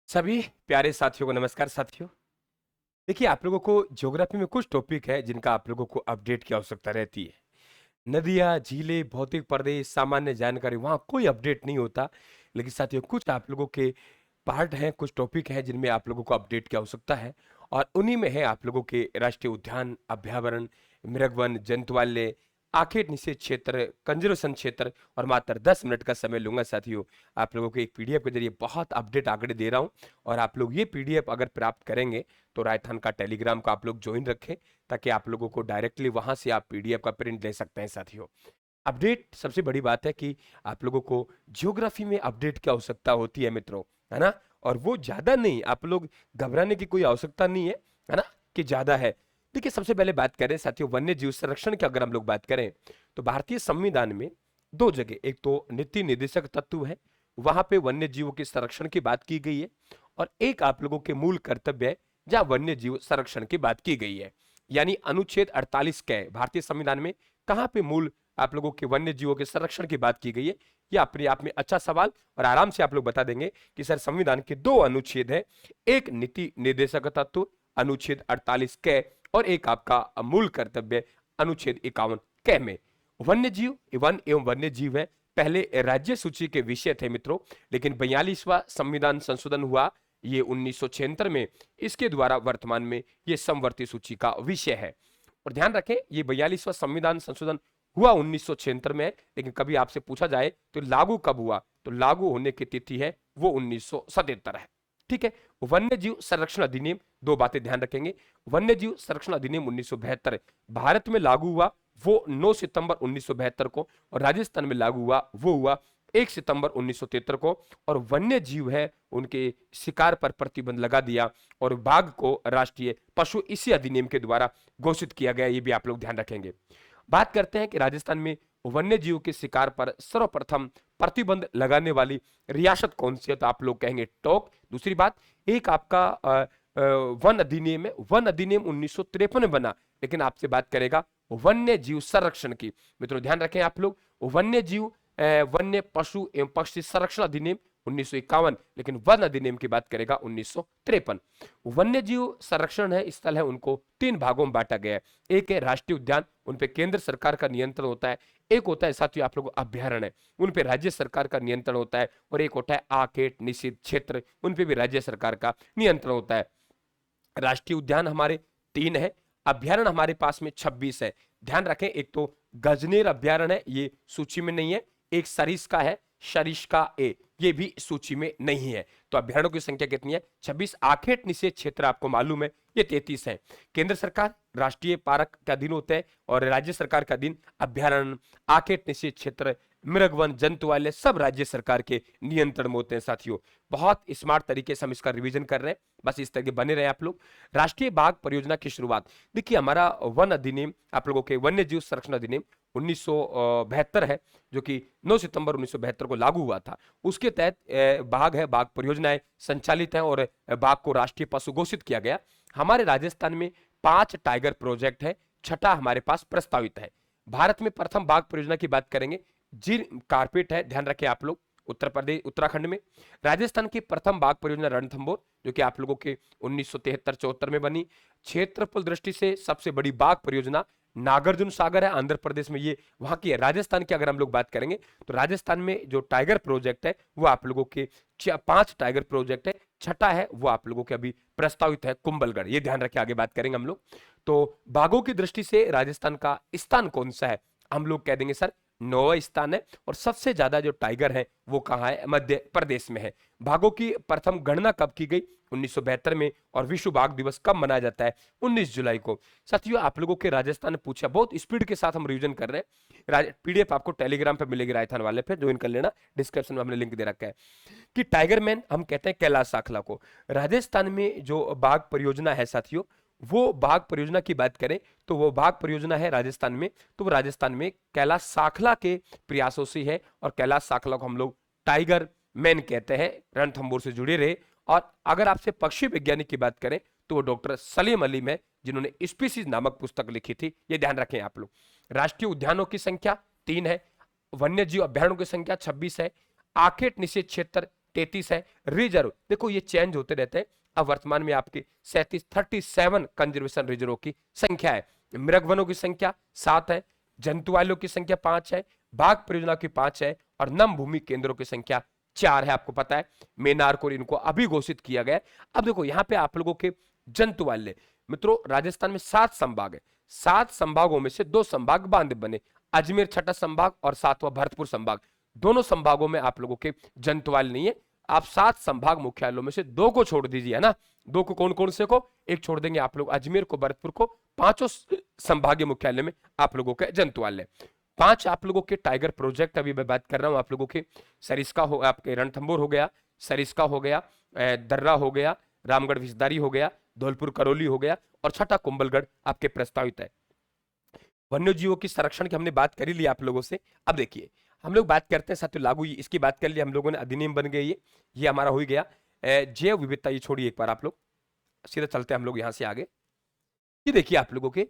सभी प्यारे साथियों को नमस्कार साथियों। देखिए, आप लोगों को ज्योग्राफी में कुछ टॉपिक है जिनका आप लोगों को अपडेट की आवश्यकता रहती है। नदियाँ, झीलें, भौतिक प्रदेश, सामान्य जानकारी वहाँ कोई अपडेट नहीं होता। लेकिन साथियों, कुछ आप लोगों के पार्ट हैं, कुछ टॉपिक हैं जिनमें आप लोगों को अपडेट की आवश्यकता है। और उन्हीं में है आप लोगों के राष्ट्रीय उद्यान, अभ्यारण्य, मृगवन, जंतुवाल्य, आखेट निषेध क्षेत्र, कंजर्वेशन क्षेत्र। और मात्र 10 मिनट का समय लूंगा साथियों, आप लोगों को एक पीडीएफ के जरिए बहुत अपडेट आंकड़े दे रहा हूं। और आप लोग ये पीडीएफ अगर प्राप्त करेंगे तो राजस्थान का टेलीग्राम का आप लोग ज्वाइन रखें, ताकि आप लोगों को डायरेक्टली वहां से आप पीडीएफ का प्रिंट ले सकते हैं साथियों। अपडेट सबसे बड़ी बात है कि आप लोगों को ज्योग्राफी में अपडेट की आवश्यकता होती है मित्रों, है ना। और वो ज्यादा नहीं, आप लोग घबराने की कोई आवश्यकता नहीं है ना, कि ज्यादा है। देखिए, सबसे पहले बात करें साथियों वन्य जीव संरक्षण की, अगर हम लोग बात करें तो भारतीय संविधान में दो जगह, एक तो नीति निर्देशक तत्व है, वहां पे वन्य जीवों के संरक्षण की बात की गई है। और एक आप लोगों के मूल कर्तव्य है जहां वन्य जीव संरक्षण की बात की गई है। यानी अनुच्छेद 48 के भारतीय संविधान में कहां पे मूल आप लोगों के वन्य जीवों के संरक्षण की बात की गई है। यह अपने आप में अच्छा सवाल, और आराम से आप लोग बता देंगे कि सर संविधान के दो अनुच्छेद है, एक नीति निर्देशक तत्व अनुच्छेद 48 क, और एक आपका मूल कर्तव्य अनुच्छेद 51 क में। वन्य जीव वन एवं वन्य जीव है, पहले राज्य सूची के विषय थे मित्रों, लेकिन 42वां संविधान संशोधन हुआ ये 1976 में, इसके द्वारा वर्तमान में ये समवर्ती सूची का विषय है। और ध्यान रखें, ये 42वां संविधान संशोधन हुआ 1976 में, लेकिन कभी आपसे पूछा जाए तो लागू कब हुआ, तो लागू होने की तिथि है वो 1977 है। ठीक है। वन्य जीव संरक्षण अधिनियम, दो बातें ध्यान रखेंगे। वन्य जीव संरक्षण अधिनियम 1972 भारत में लागू हुआ वो 9 सितंबर 1972 को, और राजस्थान में लागू हुआ वो हुआ 1 सितंबर 1973 को। और वन्य जीव है उनके शिकार पर प्रतिबंध लगा दिया, और बाघ को राष्ट्रीय पशु इसी अधिनियम के द्वारा घोषित किया गया, ये भी आप लोग ध्यान रखेंगे। बात करते हैं कि राजस्थान में वन्य जीव के शिकार पर सर्वप्रथम प्रतिबंध लगाने वाली रियासत कौन सी है, तो आप लोग कहेंगे टोंक। दूसरी बात, एक आपका वन अधिनियम है, वन अधिनियम 1953 में बना, लेकिन आपसे बात करेगा वन्य जीव संरक्षण की। मित्रों ध्यान रखें आप लोग, वन्य जीव वन्य पशु एवं पक्षी संरक्षण अधिनियम 1951, लेकिन वन अधिनियम की बात करेगा 1953। वन्य जीव संरक्षण है स्थल है उनको तीन भागों में बांटा गया है। एक है राष्ट्रीय उद्यान, उन पे केंद्र सरकार का नियंत्रण होता है। एक होता है साथियों आप लोग अभ्यारण्य, उन पे राज्य सरकार का नियंत्रण होता है। और एक होता है आखेट निषिद्ध क्षेत्र, उन पे भी राज्य सरकार का नियंत्रण होता है। राष्ट्रीय उद्यान हमारे 3 है, अभ्यारण्य हमारे पास में 26 है। ध्यान रखें, एक तो गजनेर अभ्यारण्य है, ये सूची में नहीं है। एक सरिस्का है, सरिस्का ए, ये भी सूची में नहीं है। तो अभ्यारण्यों की संख्या कितनी है? 26। आखेट निषेध क्षेत्र आपको मालूम है ये 33 है। केंद्र सरकार राष्ट्रीय पार्क का अधीन होते हैं, और राज्य सरकार का अधीन अभ्यारण्य, आखेट निषेध क्षेत्र, मृगवन, जंतुवाल्य सब राज्य सरकार के नियंत्रण में होते हैं साथियों। बहुत स्मार्ट तरीके से हम इसका रिवीजन कर रहे हैं, बस इस तरह के बने रहे आप लोग। राष्ट्रीय बाघ परियोजना की शुरुआत, देखिए हमारा वन अधिनियम आप लोगों के वन्य जीव संरक्षण अधिनियम 1972 है, जो कि 9 सितंबर 1972 को लागू हुआ था। उसके तहत बाघ है, बाघ परियोजनाएं संचालित हैं, और बाघ को राष्ट्रीय पशु घोषित किया गया। हमारे राजस्थान में 5 टाइगर प्रोजेक्ट है, छठा हमारे पास प्रस्तावित है। भारत में प्रथम बाघ परियोजना की बात करेंगे, जिर कारपेट है, ध्यान रखें आप लोग, उत्तर प्रदेश उत्तराखंड में। राजस्थान की प्रथम बाघ परियोजना रणथंभौर, जो कि आप लोगों के 1973-74 में बनी। क्षेत्रफल दृष्टि से सबसे बड़ी बाघ परियोजना नागार्जुन सागर है, आंध्र प्रदेश में, ये वहां की है। राजस्थान की अगर हम लोग बात करेंगे तो राजस्थान में जो टाइगर प्रोजेक्ट है वो आप लोगों के 5 टाइगर प्रोजेक्ट है, छठा है वो आप लोगों के अभी प्रस्तावित है कुंभलगढ़, ये ध्यान रखे, आगे बात करेंगे हम लोग। तो बाघों की दृष्टि से राजस्थान का स्थान कौन सा है, हम लोग कह देंगे सर 9वां स्थान है। और सबसे ज्यादा जो टाइगर है वो कहाँ है? मध्य प्रदेश में है। बाघों की प्रथम गणना कब की गई? 1972 में। और विश्व बाघ दिवस कब मनाया जाता है? 19 जुलाई को। साथियों आप लोगों के राजस्थान ने पूछा, बहुत स्पीड के साथ हम रिवीजन कर रहे हैं। पीडीएफ आपको टेलीग्राम पे मिलेगी, राजस्थान वाले पे ज्वाइन कर लेना, डिस्क्रिप्शन में हमने लिंक दे रखा है। कि टाइगर मैन हम कहते हैं कैलाश साखला को। राजस्थान में जो बाघ परियोजना है साथियों, वो बाघ परियोजना की बात करें तो वो बाघ परियोजना है राजस्थान में, तो वो राजस्थान में कैलाश साखला के प्रयासों से है। और कैलाश साखला को हम लोग टाइगर मैन कहते हैं। रणथंभौर से जुड़े रहे। और अगर आपसे पक्षी वैज्ञानिक की बात करें तो वो डॉक्टर सलीम अली है, जिन्होंने स्पीसीज नामक पुस्तक लिखी थी, ये ध्यान रखें आप लोग। राष्ट्रीय उद्यानों की संख्या 3 है, वन्य जीव अभ्यारण्यों की संख्या 26 है, आखेट निषेध क्षेत्र 33 है। रिजर्व देखो ये चेंज होते रहते हैं। अब वर्तमान में आपके 37 कंजर्वेशन रिजर्व की संख्या है। मृगवनों की संख्या 7 है, जंतुआलों की संख्या 5 है, बाघ परियोजना की 5 है और नम भूमि केंद्रों की संख्या 4 है। आपको पता है मेनार को इनको अभी घोषित किया गया है। अब देखो यहाँ पे आप लोगों के जंतुआल्य मित्रों, राजस्थान में 7 संभाग है। 7 संभागों में से 2 संभाग बांधव बने, अजमेर छठा संभाग और 7वां भरतपुर संभाग। दोनों संभागों में आप लोगों के जंतुआल्य नहीं है। आप 7 संभाग मुख्यालयों में से 2 को छोड़ दीजिए, है ना। 2 को कौन कौन से को, एक छोड़ देंगे आप लोग अजमेर को, भरतपुर को। 5 संभागीय मुख्यालय में आप लोगों के जंतुआल्य। 5 आप लोगों के टाइगर प्रोजेक्ट, अभी मैं बात कर रहा हूं आप लोगों के सरिस्का हो, आपके रणथंभौर हो गया, सरिस्का हो गया, दर्रा हो गया, रामगढ़ विषधारी हो गया, धौलपुर करौली हो गया और छठा कुंभलगढ़ आपके प्रस्तावित है। वन्य जीवों की संरक्षण की हमने बात करी ली आप लोगों से। अब देखिए हम लोग बात करते हैं साथियों लागू, इसकी बात कर ली हम लोगों ने, अधिनियम बन गई ये हमारा हो गया। जैव विविधता ये छोड़िए एक बार, आप लोग सीधा चलते हैं हम लोग यहां से आगे। ये देखिए आप लोगों के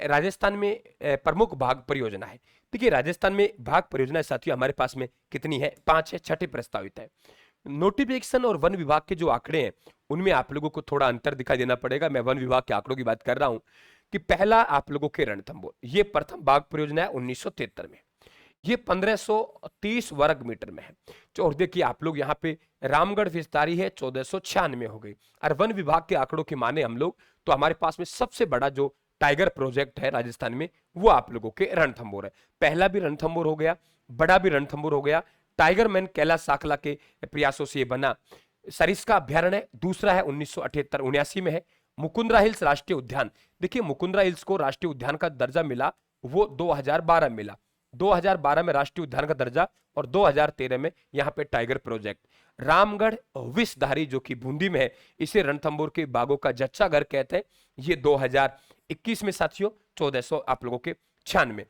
राजस्थान में प्रमुख बाघ परियोजना है। देखिए राजस्थान में बाघ परियोजना साथियों हमारे पास में कितनी है, 5 है, छठी प्रस्तावित है। नोटिफिकेशन और वन विभाग के जो आंकड़े हैं उनमें आप लोगों को थोड़ा अंतर दिखाई देना पड़ेगा। मैं वन विभाग के आंकड़ों की बात कर रहा हूं कि पहला आप लोगों के रणथंभौर, ये प्रथम बाघ परियोजना है 1973 में, ये 1530 वर्ग मीटर में है। और देखिए आप लोग यहाँ पे रामगढ़ विस्तारी है 1496 हो गई। और वन विभाग के आंकड़ों की माने हम लोग तो हमारे पास में सबसे बड़ा जो टाइगर प्रोजेक्ट है राजस्थान में वो आप लोगों के रणथंभौर है। पहला भी रणथंभौर हो गया, बड़ा भी रणथंभौर हो गया, टाइगर मैन कैलाश साकला के प्रयासों से ये बना। सरिस्का अभ्यारण्य दूसरा है 1978-79 में है। मुकुंदरा हिल्स राष्ट्रीय उद्यान, देखिए मुकुंदरा हिल्स को राष्ट्रीय उद्यान का दर्जा मिला वो 2012 में मिला, 2012 में राष्ट्रीय उद्यान का दर्जा और 2013 में यहाँ पे टाइगर प्रोजेक्ट। रामगढ़ विषधारी जो कि बूंदी में है, इसे रणथंभौर के बाघों का जच्चा घर कहते हैं, ये 2021 में साथियों 1400 आप लोगों के 96।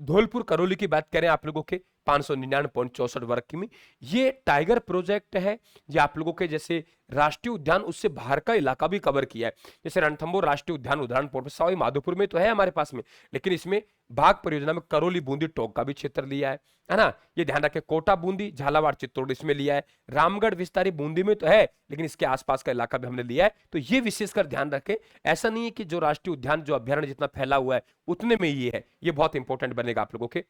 धौलपुर करौली की बात करें आप लोगों के 599.64 वर्ग किमी, ये टाइगर प्रोजेक्ट है। ये आप लोगों के जैसे राष्ट्रीय उद्यान उससे बाहर का इलाका भी कवर किया है। जैसे रणथंभौर राष्ट्रीय उद्यान उदाहरण पर सवाई माधोपुर में तो है हमारे पास में, लेकिन इसमें बाघ परियोजना में करौली बूंदी टोंक का भी क्षेत्र लिया है ना। ये ध्यान रखें, कोटा बूंदी झालावाड़ चित्तौड़ इसमें लिया है। रामगढ़ विस्तारी बूंदी में तो है लेकिन इसके आसपास का इलाका भी हमने लिया है। तो ये विशेषकर ध्यान रखें, ऐसा नहीं है कि जो राष्ट्रीय उद्यान जो अभ्यारण्य जितना फैला हुआ है उतने में ये है, ये बहुत इंपॉर्टेंट बनेगा आप लोगों के।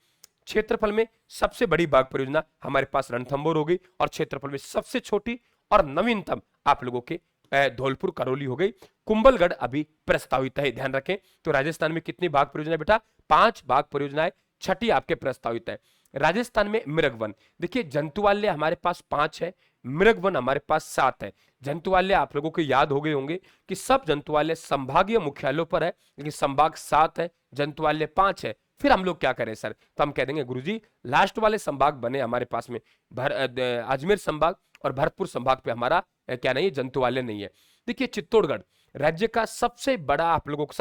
क्षेत्रफल में सबसे बड़ी बाघ परियोजना हमारे पास रणथंभौर होगी और क्षेत्रफल में सबसे छोटी और नवीनतम आप लोगों के धौलपुर करौली हो गई। कुंभलगढ़ अभी प्रस्तावित है, ध्यान रखें। तो राजस्थान में कितनी बाघ परियोजना बेटा, 5 बाघ परियोजनाएं, छठी आपके प्रस्तावित है। राजस्थान में मृगवन, देखिए जंतुआल्य हमारे पास 5 है, मृगवन हमारे पास 7 है। जंतुआल्य आप लोगों को याद हो गए होंगे कि सब जंतुआल्य संभागीय मुख्यालयों पर है, लेकिन संभाग 7 है, जंतुआल्य 5 है। फिर हम लोग क्या करें सर, तो हम कह देंगे गुरुजी लास्ट वाले संभाग बने हमारे पास में अजमेर संभाग और भरतपुर संभाग पे हमारा क्या नहीं है, जंतुआल्य नहीं है। देखिए चित्तौड़गढ़ राज्य का सबसे बड़ा आप लोगों को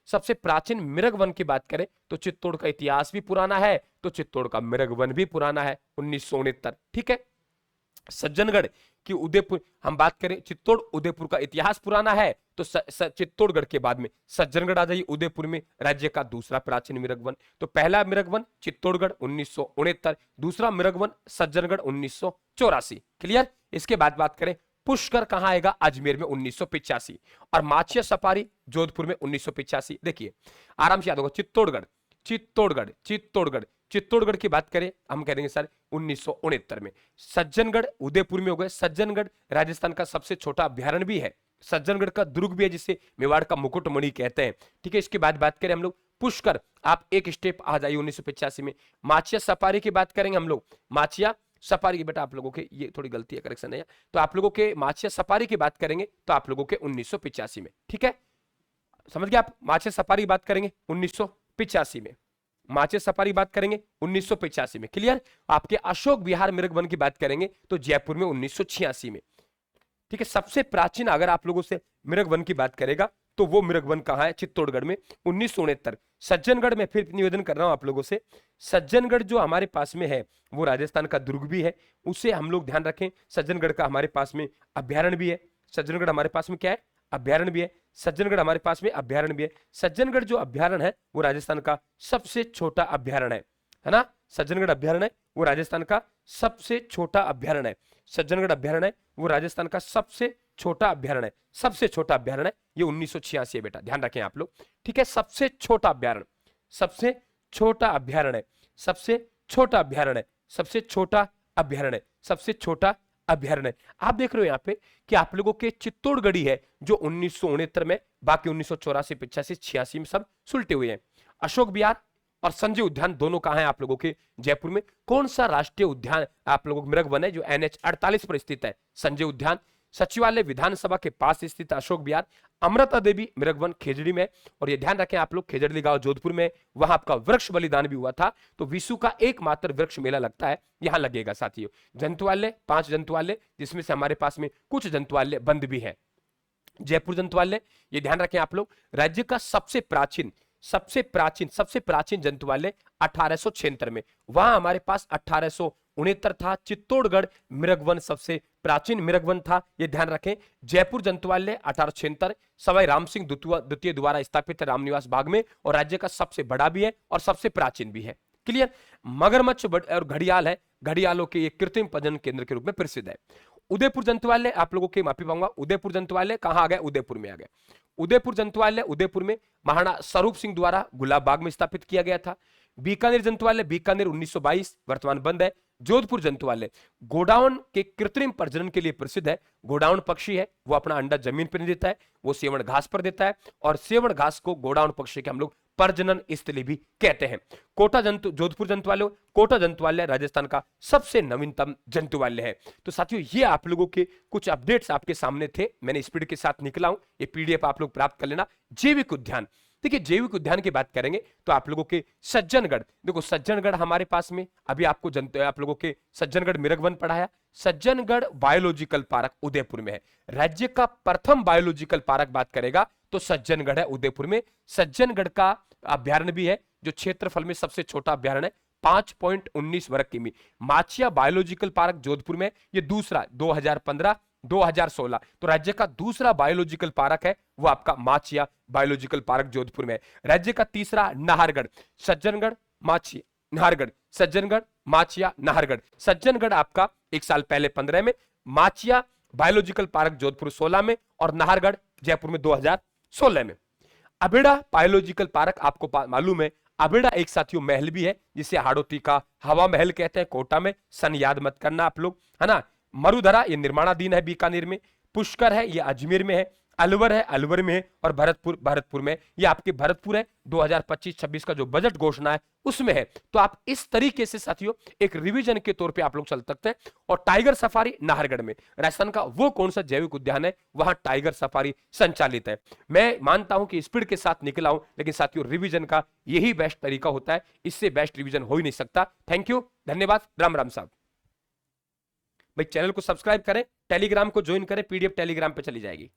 सबसे प्राचीन मृगवन की बात करें तो चित्तौड़ का इतिहास भी पुराना है, तो चित्तौड़ का मृगवन भी पुराना है 1969, ठीक है। सज्जनगढ़ की उदयपुर हम बात करें, चित्तौड़ उदयपुर का इतिहास पुराना है तो चित्तौड़गढ़ के बाद में सज्जनगढ़ आ जाइए उदयपुर में, राज्य का दूसरा प्राचीन मृगवन। तो पहला मृगवन चित्तौड़गढ़ 1969, दूसरा मृगवन सज्जनगढ़ 1984, क्लियर। इसके बाद बात करें पुष्कर कहां आएगा, अजमेर में 1985 और माचिया सफारी जोधपुर में 1985। देखिए आराम से याद होगा, चित्तौड़गढ़ चित्तौड़गढ़ चित्तौड़गढ़ चित्तौड़गढ़ की बात करें हम कह देंगे सर 1969 में। सज्जनगढ़ उदयपुर में हो गए। सज्जनगढ़ राजस्थान का सबसे छोटा अभ्यारण्य भी है, सज्जनगढ़ का दुर्ग भी है जिसे मेवाड़ का मुकुटमणि कहते हैं, ठीक है। इसके बाद बात करें हम लोग पुष्कर, आप एक स्टेप आ जाइए 1985 में। माचिया सफारी की बात करेंगे हम लोग, माचिया सफारी की बेटा आप लोगों के ये थोड़ी गलती है, करेक्शन है, तो आप लोगों के माचिया सफारी की बात करेंगे तो आप लोगों के 1985 में, ठीक है। समझ गए आप, माचिया सफारी की बात करेंगे 1985 में, माचिया सफारी बात करेंगे 1985 में, क्लियर। आपके अशोक विहार मृगवन की बात करेंगे तो जयपुर में 1986 में, ठीक है। सबसे प्राचीन अगर आप लोगों से मृगवन की बात करेगा तो वो मृगवन कहां है, चित्तौड़गढ़ में 1969। सज्जनगढ़ में फिर निवेदन कर रहा हूं आप लोगों से, सज्जनगढ़ जो हमारे पास में है वो राजस्थान का दुर्ग भी है, उसे हम लोग ध्यान रखें। सज्जनगढ़ का हमारे पास में अभ्यारण्य भी है, सज्जनगढ़ हमारे पास में क्या है, अभ्यारण्य भी है। सज्जनगढ़ हमारे पास में अभ्यारण्य भी है। सज्जनगढ़ जो अभ्यारण्य है वो राजस्थान का सबसे छोटा अभ्यारण्य है ना। सज्जनगढ़ अभ्यारण्य वो राजस्थान का सबसे छोटा अभ्यारण्य है। सज्जनगढ़ अभ्यारण्य वो राजस्थान का सबसे छोटा अभ्यारण्य, सबसे छोटा अभ्यारण्य ये 1986 है बेटा, ध्यान रखें आप लोग, ठीक है। सबसे छोटा अभ्यारण्य, सबसे छोटा अभ्यारण्य, सबसे छोटा अभ्यारण्य, सबसे छोटा अभ्यारण्य, सबसे छोटा अभ्यारण्य। आप देख रहे हो यहाँ पे कि आप लोगों के चित्तौड़गढ़ी है जो 1969 में, बाकी 1984, 85, 86 में सब सुलटे हुए हैं। अशोक विहार और संजय उद्यान दोनों कहां है आप लोगों के? जयपुर में। कौन सा राष्ट्रीय उद्यान आप लोगों को मृग वन है जो NH 48 पर स्थित है? संजय उद्यान। सचिवालय विधानसभा के पास स्थित अशोक विहार। अमृता देवी मृग वन खेजड़ी में, और ये ध्यान रखें आप लोग खेजड़ी गांव जोधपुर में, वहां आपका वृक्ष बलिदान भी हुआ था, तो विश्व का एकमात्र वृक्ष मेला लगता है, यहां लगेगा साथियों। जंतुआलय 5 जंतुआलय, जिसमें से हमारे पास में कुछ जंतुआलय बंद भी है। जयपुर जंतुआलय, ये ध्यान रखें आप लोग, राज्य का सबसे प्राचीन जंतुआलय 1876 में, वहां हमारे पास 1869 था। चित्तौड़गढ़ मृगवन सबसे प्राचीन मृगवन था, ये ध्यान रखें। जयपुर जंतुआलय 1876 सवाई राम सिंह द्वितीय द्वारा स्थापित है रामनिवास बाग में, और राज्य का सबसे बड़ा भी है और सबसे प्राचीन भी है। क्लियर। मगरमच्छ और घड़ियाल है, घड़ियालों के ये कृत्रिम प्रजनन केंद्र के रूप में प्रसिद्ध है। उदयपुर जंतुआलय आप लोगों के माफी पाऊंगा, उदयपुर जंतुआलय कहां आ गया? उदयपुर में आ गया। उदयपुर जंतुआलय उदयपुर में महाराणा स्वरूप सिंह द्वारा गुलाब बाग में स्थापित किया गया था। बीकानेर जंतुआलय बीकानेर 1922 वर्तमान बंद है। जोधपुर जंतुआलय गोडाउन के कृत्रिम प्रजनन के लिए प्रसिद्ध है। गोडाउन पक्षी है, वो अपना अंडा जमीन पर नहीं देता है, वो सेवण घास पर देता है, और सेवण घास को गोडाउन पक्षी के हम लोग प्रजनन स्थली भी कहते हैं। कोटा जोधपुर जंतुआलय, कोटा जंतुआलय राजस्थान का सबसे नवीनतम जंतुआलय है। तो साथियों ये आप लोगों के कुछ अपडेट्स आपके सामने थे, मैंने स्पीड के साथ निकला हूं, ये PDF आप लोग प्राप्त कर लेना। जैविक उद्यान, देखिए जैविक उद्यान की बात करेंगे तो आप लोगों के सज्जनगढ़, देखो सज्जनगढ़ हमारे पास में, अभी आपको आप लोगों के सज्जनगढ़ मृगवन पढ़ाया। सज्जनगढ़ बायोलॉजिकल पार्क उदयपुर में है। राज्य का प्रथम बायोलॉजिकल पार्क बात करेगा तो सज्जनगढ़ है उदयपुर में। सज्जनगढ़ का अभ्यारण्य भी है जो क्षेत्रफल में सबसे छोटा अभ्यारण्य है, 5.19 वर्ग किमी। माचिया बायोलॉजिकल पार्क जोधपुर में, ये दूसरा 2015-2016, तो राज्य का दूसरा बायोलॉजिकल पार्क है वो आपका माचिया बायोलॉजिकल पार्क जोधपुर में। राज्य का तीसरा नाहरगढ़, सज्जनगढ़ माचिया नाहरगढ़, सज्जनगढ़ माचिया नाहरगढ़। सज्जनगढ़ आपका एक साल पहले 15 में, माचिया बायोलॉजिकल पार्क जोधपुर 16 में, और नाहरगढ़ जयपुर में 2016 में। अबेड़ा बायोलॉजिकल पार्क आपको मालूम है, अबेड़ा एक साथियों महल भी है जिसे हाड़ौती का हवा महल कहते हैं, कोटा में, सन याद मत करना आप लोग, है ना। मरुधरा ये निर्माणाधीन है बीकानेर में। पुष्कर है ये अजमेर में है। अलवर है अलवर में है, और भरतपुर में, ये आपके भरतपुर है। 2025-26 का जो बजट घोषणा है उसमें है। तो आप इस तरीके से साथियों एक रिवीजन के तौर पे आप लोग चल सकते हैं। और टाइगर सफारी नाहरगढ़ में, राजस्थान का वो कौन सा जैविक उद्यान है वहां टाइगर सफारी संचालित है। मैं मानता हूं कि स्पीड के साथ निकला हूं, लेकिन साथियों रिवीजन का यही बेस्ट तरीका होता है, इससे बेस्ट रिवीजन हो ही नहीं सकता। थैंक यू, धन्यवाद, राम राम साहब। भाई चैनल को सब्सक्राइब करें, टेलीग्राम को ज्वाइन करें, PDF टेलीग्राम पे चली जाएगी।